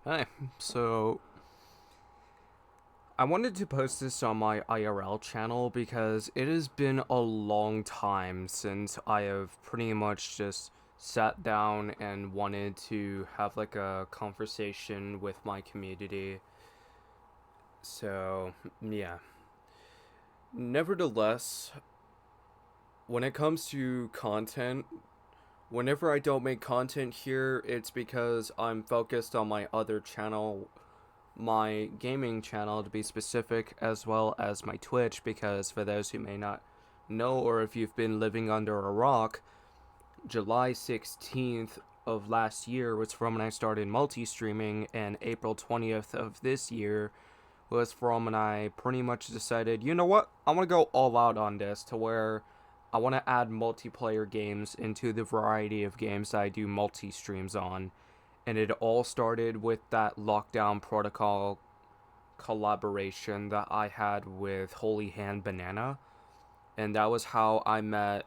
Hi. So, I wanted to post this on my IRL channel because it has been a long time since I have pretty much just sat down and wanted to have like a conversation with my community. So, yeah. Nevertheless, when it comes to content, whenever I don't make content here, it's because I'm focused on my other channel, my gaming channel to be specific, as well as my Twitch, because for those who may not know, or if you've been living under a rock, July 16th of last year was from when I started multi streaming, and April 20th of this year was from when I pretty much decided, you know what, I want to go all out on this to where I want to add multiplayer games into the variety of games that I do multi streams on. And it all started with that Lockdown Protocol collaboration that I had with Holy Hand Banana. And that was how I met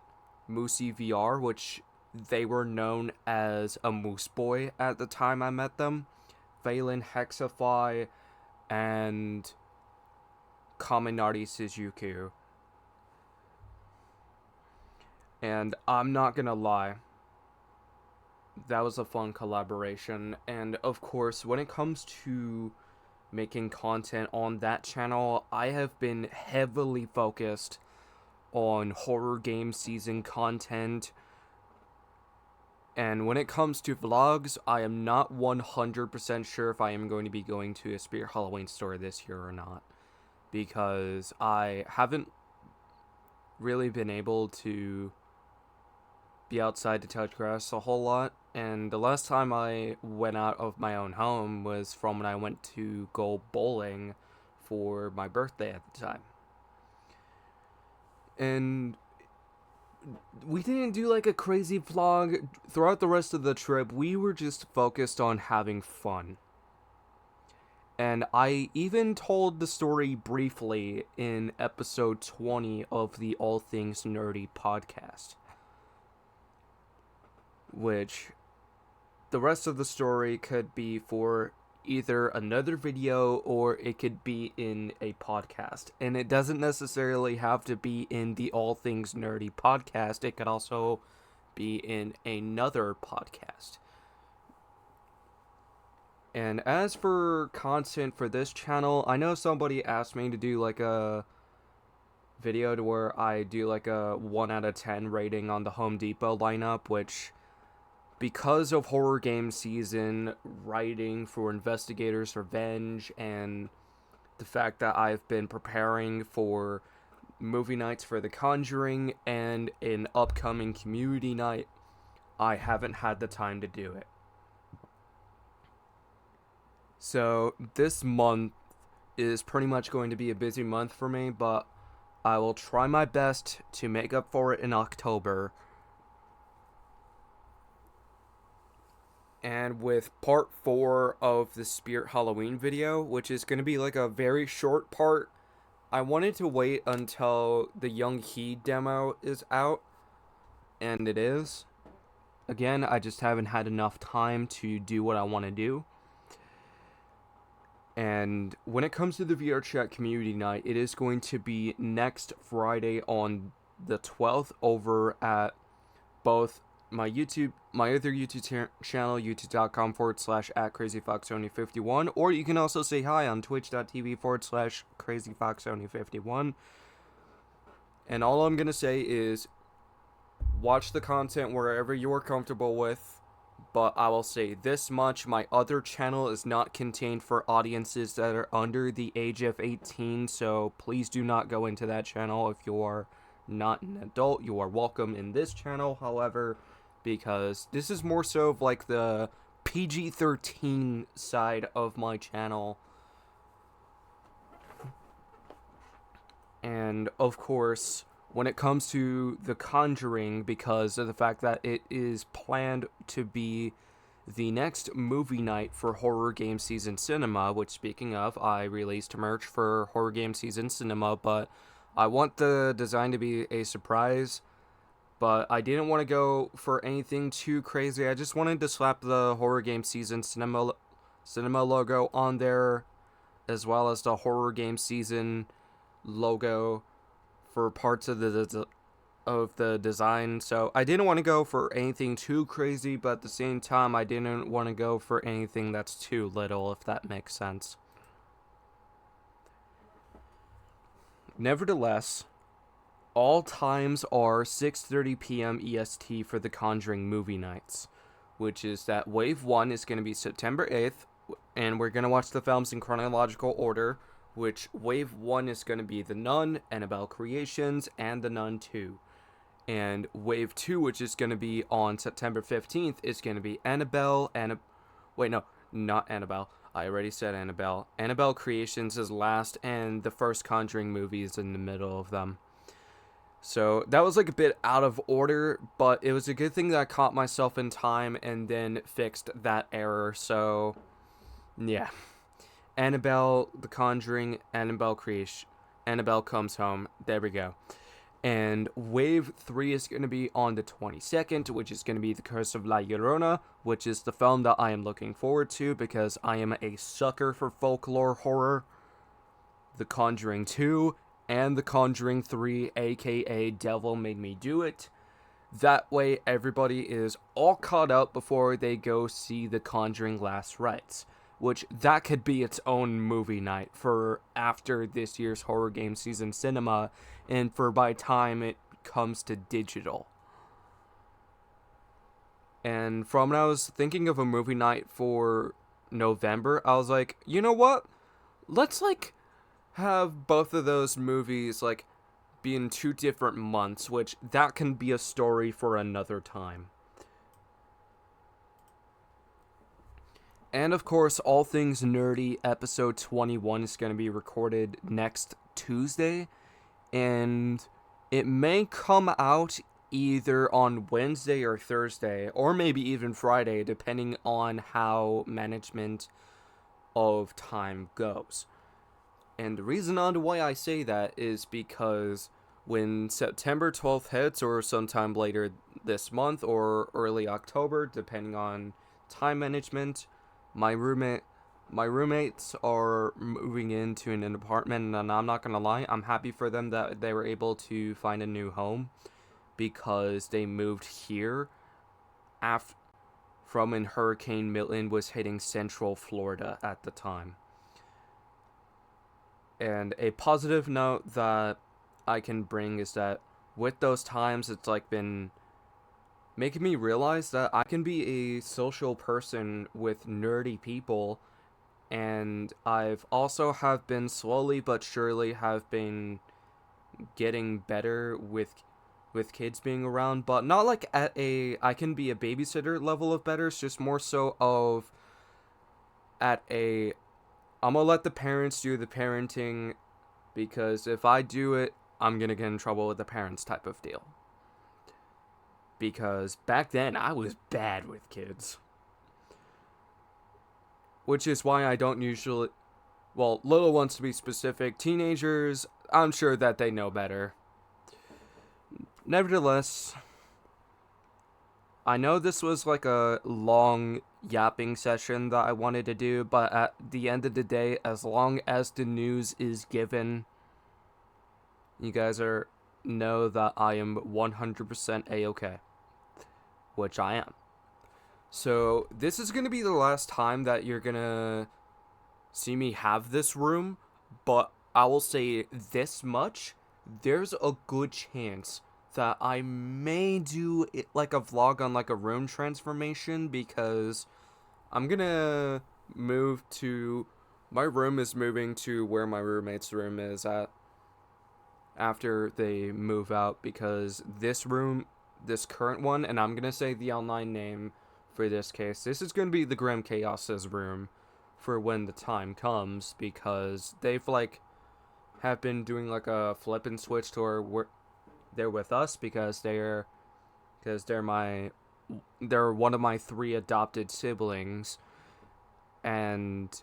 Moosey VR, which they were known as a Moose Boy at the time I met them. Phelan Hexify and Kaminari Suzuku. And I'm not gonna lie, that was a fun collaboration. And of course, when it comes to making content on that channel, I have been heavily focused on horror game season content. And when it comes to vlogs, I am not 100% sure if I am going to be going to a Spirit Halloween store this year or not. Because I haven't really been able to be outside to touch grass a whole lot. And the last time I went out of my own home was from when I went to go bowling for my birthday at the time. And we didn't do like a crazy vlog throughout the rest of the trip. We were just focused on having fun. And I even told the story briefly in episode 20 of the All Things Nerdy podcast, which the rest of the story could be for either another video or it could be in a podcast. And it doesn't necessarily have to be in the All Things Nerdy podcast, it could also be in another podcast. And as for content for this channel, I know somebody asked me to do like a video to where I do like a 1 out of 10 rating on the Home Depot lineup, which because of horror game season, writing for Investigators Revenge, and the fact that I've been preparing for movie nights for The Conjuring and an upcoming community night, I haven't had the time to do it. So this month is pretty much going to be a busy month for me, but I will try my best to make up for it in October. And with part 4 of the Spirit Halloween video, which is going to be like a very short part, I wanted to wait until the Young He demo is out, and it is. Again, I just haven't had enough time to do what I want to do. And when it comes to the VR Chat community night, it is going to be next Friday on the 12th over at both my other YouTube channel, youtube.com /at crazyfoxonly51, or you can also say hi on twitch.tv /crazyfoxonly51. And all I'm going to say is watch the content wherever you are comfortable with, but I will say this much: my other channel is not contained for audiences that are under the age of 18, so please do not go into that channel. If you are not an adult, you are welcome in this channel, however, because this is more so of like the PG-13 side of my channel. And of course, when it comes to The Conjuring, because of the fact that it is planned to be the next movie night for Horror Game Season Cinema, which, speaking of, I released merch for Horror Game Season Cinema, but I want the design to be a surprise. But I didn't want to go for anything too crazy. I just wanted to slap the Horror Game Season Cinema logo on there, as well as the horror game season logo for parts of the design. So I didn't want to go for anything too crazy, but at the same time I didn't want to go for anything that's too little, if that makes sense. Nevertheless, all times are 6:30 p.m. EST for the Conjuring movie nights, which is that Wave 1 is going to be September 8th, and we're going to watch the films in chronological order, which Wave 1 is going to be The Nun, Annabelle Creations, and The Nun 2. And Wave 2, which is going to be on September 15th, is going to be Annabelle, wait, no, not Annabelle. I already said Annabelle. Annabelle Creations is last, and the first Conjuring movie is in the middle of them. So that was like a bit out of order, but it was a good thing that I caught myself in time and then fixed that error. So, yeah. Annabelle, The Conjuring, Annabelle Creation, Annabelle Comes Home. There we go. And Wave 3 is going to be on the 22nd, which is going to be The Curse of La Llorona, which is the film that I am looking forward to because I am a sucker for folklore horror. The Conjuring 2 and The Conjuring 3, aka Devil Made Me Do It. That way everybody is all caught up before they go see The Conjuring Last Rites, which that could be its own movie night for after this year's horror game season cinema, and for by time it comes to digital. And from when I was thinking of a movie night for November, I was like, you know what? Let's have both of those movies be in 2 different months, which that can be a story for another time. And of course, All Things Nerdy episode 21 is going to be recorded next Tuesday, and it may come out either on Wednesday or Thursday, or maybe even Friday, depending on how management of time goes. And the reason on why I say that is because when September 12th hits, or sometime later this month, or early October, depending on time management, my roommates are moving into an apartment, and I'm not gonna lie, I'm happy for them that they were able to find a new home, because they moved here from when Hurricane Milton was hitting Central Florida at the time. And a positive note that I can bring is that with those times, it's been making me realize that I can be a social person with nerdy people, and I've also have been slowly but surely have been getting better with kids being around, but not at a I can be a babysitter level of better. It's just more so of at a I'm gonna let the parents do the parenting, because if I do it, I'm gonna get in trouble with the parents type of deal. Because back then, I was bad with kids. Which is why I don't usually... Well, little ones to be specific. Teenagers, I'm sure that they know better. Nevertheless, I know this was a long yapping session that I wanted to do, but at the end of the day, as long as the news is given, you guys know that I am 100% A-okay, which I am. So this is going to be the last time that you're going to see me have this room, but I will say this much: there's a good chance that I may do it a vlog on a room transformation, because I'm gonna move to... My room is moving to where my roommate's room is at after they move out, because this current one, and I'm gonna say the online name for this case, this is gonna be the Grim Chaos's room for when the time comes, because they've have been doing a flip and switch to where they're with us, because they're one of my 3 adopted siblings, and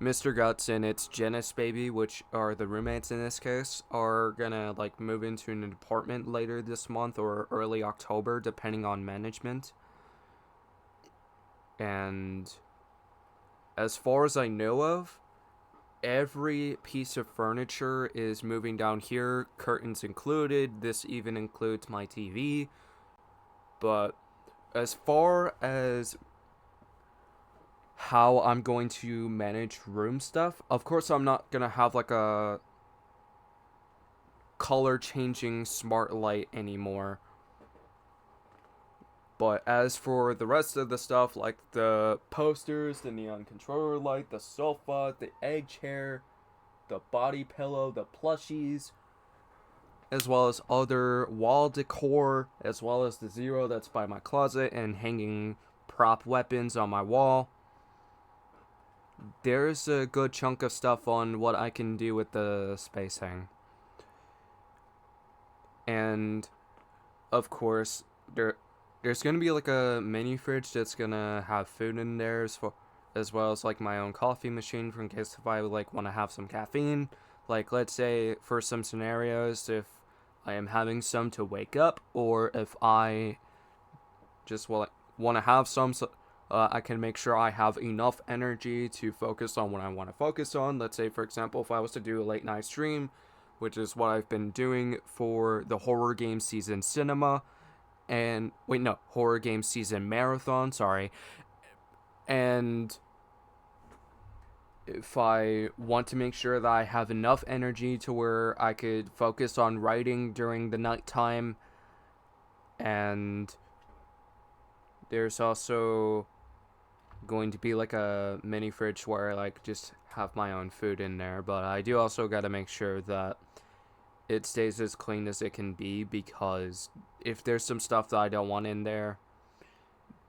Mr. Guts and its Genis baby, which are the roommates in this case, are gonna move into an apartment later this month or early October, depending on management. And as far as I know of, every piece of furniture is moving down here, curtains included. This even includes my TV. But as far as how I'm going to manage room stuff, of course I'm not going to have like a color changing smart light anymore. But as for the rest of the stuff, like the posters, the neon controller light, the sofa, the egg chair, the body pillow, the plushies, as well as other wall decor, as well as the Zero that's by my closet and hanging prop weapons on my wall, there's a good chunk of stuff on what I can do with the Space Hang. And, of course, there's gonna be like a mini fridge that's gonna have food in there as well as like my own coffee machine for in case if I like want to have some caffeine. Like, let's say for some scenarios, if I am having some to wake up, or if I just want to have some, so, I can make sure I have enough energy to focus on what I want to focus on. Let's say, for example, if I was to do a late night stream, which is what I've been doing for the horror game season cinema, and wait, no, horror game season marathon, sorry. And if I want to make sure that I have enough energy to where I could focus on writing during the nighttime, and there's also going to be like a mini fridge where I like just have my own food in there, but I do also got to make sure that it stays as clean as it can be, because if there's some stuff that I don't want in there,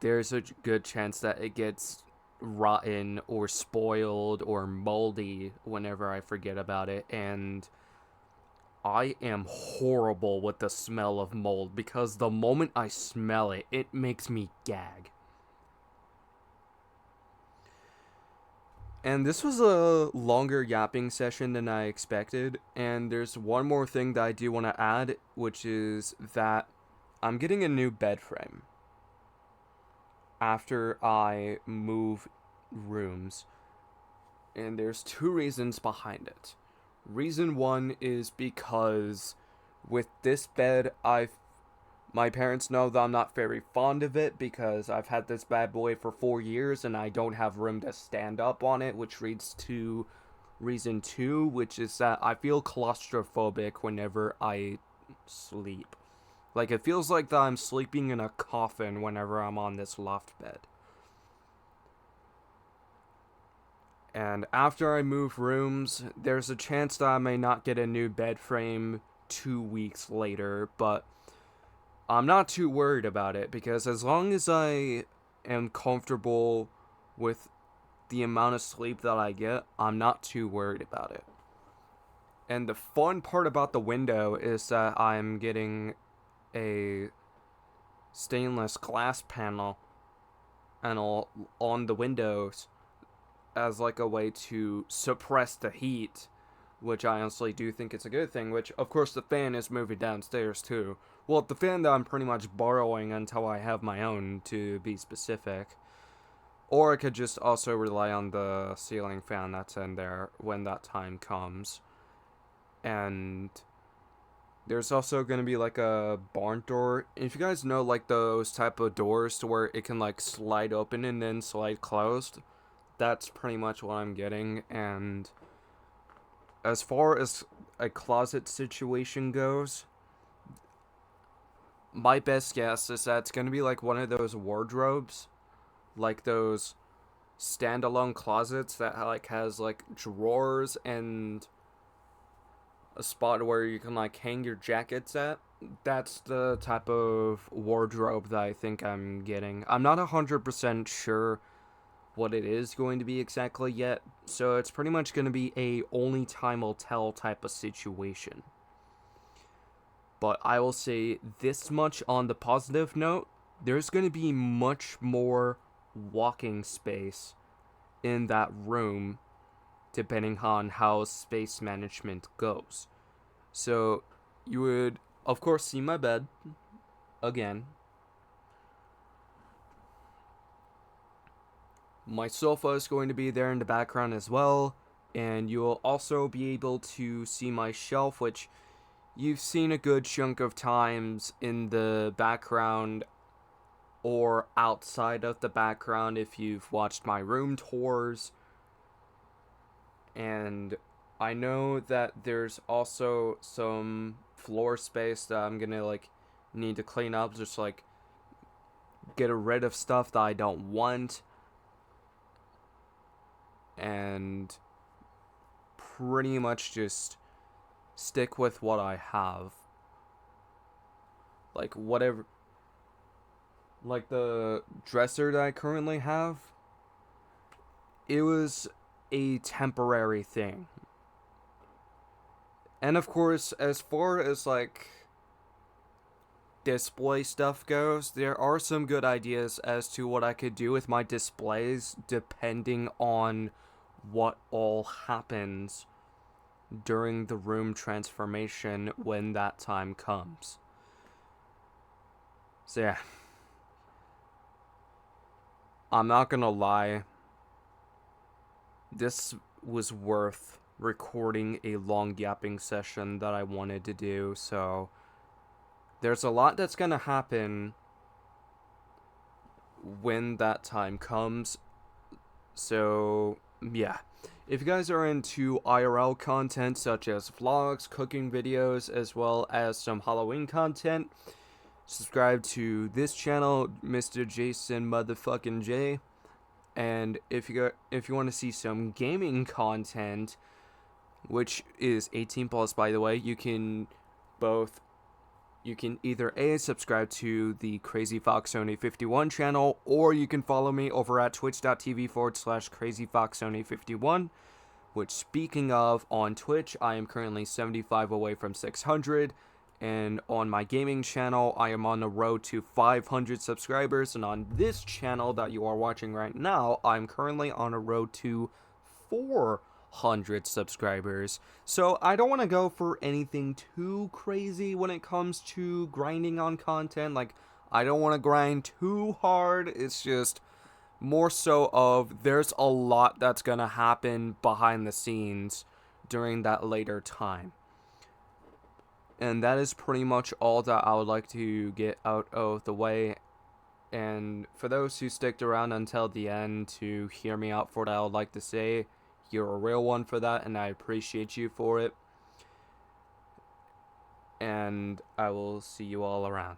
there's a good chance that it gets rotten or spoiled or moldy whenever I forget about it. And I am horrible with the smell of mold, because the moment I smell it, it makes me gag. And this was a longer yapping session than I expected, and there's one more thing that I do want to add, which is that I'm getting a new bed frame after I move rooms, and there's two reasons behind it. Reason one is because with this bed, my parents know that I'm not very fond of it because I've had this bad boy for 4 years and I don't have room to stand up on it, which leads to reason two, which is that I feel claustrophobic whenever I sleep. Like, it feels like that I'm sleeping in a coffin whenever I'm on this loft bed. And after I move rooms, there's a chance that I may not get a new bed frame 2 weeks later, but I'm not too worried about it, because as long as I am comfortable with the amount of sleep that I get, I'm not too worried about it. And the fun part about the window is that I'm getting a stainless glass panel on the windows as like a way to suppress the heat, which I honestly do think it's a good thing, which of course the fan is moving downstairs too. Well, the fan that I'm pretty much borrowing until I have my own, to be specific. Or I could just also rely on the ceiling fan that's in there when that time comes. And there's also going to be like a barn door. If you guys know like those type of doors to where it can like slide open and then slide closed, that's pretty much what I'm getting. And as far as a closet situation goes, my best guess is that it's going to be like one of those wardrobes, like those standalone closets that like has like drawers and a spot where you can like hang your jackets at. That's the type of wardrobe that I think I'm getting. I'm not 100% sure what it is going to be exactly yet, so it's pretty much going to be a only time will tell type of situation. But I will say this much on the positive note, there's going to be much more walking space in that room depending on how space management goes. So you would, of course, see my bed again. my sofa is going to be there in the background as well, and you will also be able to see my shelf, which you've seen a good chunk of times in the background or outside of the background if you've watched my room tours. And I know that there's also some floor space that I'm gonna like need to clean up, just like get rid of stuff that I don't want, and pretty much just stick with what I have. Like whatever, like the dresser that I currently have, it was a temporary thing. And of course, as far as like display stuff goes, there are some good ideas as to what I could do with my displays depending on what all happens during the room transformation when that time comes. So yeah, I'm not gonna lie, this was worth recording a long yapping session that I wanted to do, so there's a lot that's gonna happen when that time comes. So yeah, if you guys are into IRL content such as vlogs, cooking videos, as well as some Halloween content, subscribe to this channel, Mr. Jason motherfucking J. And if you want to see some gaming content, which is 18 plus by the way, you can either A, subscribe to the Crazy Fox Sony 51 channel, or you can follow me over at twitch.tv/Crazy Fox Sony 51, which, speaking of, on Twitch, I am currently 75 away from 600, and on my gaming channel, I am on the road to 500 subscribers, and on this channel that you are watching right now, I'm currently on a road to 400 subscribers. So I don't want to go for anything too crazy when it comes to grinding on content. Like, I don't want to grind too hard. It's just more so of there's a lot that's gonna happen behind the scenes during that later time. And that is pretty much all that I would like to get out of the way. And for those who sticked around until the end to hear me out for what I would like to say, you're a real one for that, and I appreciate you for it. And I will see you all around.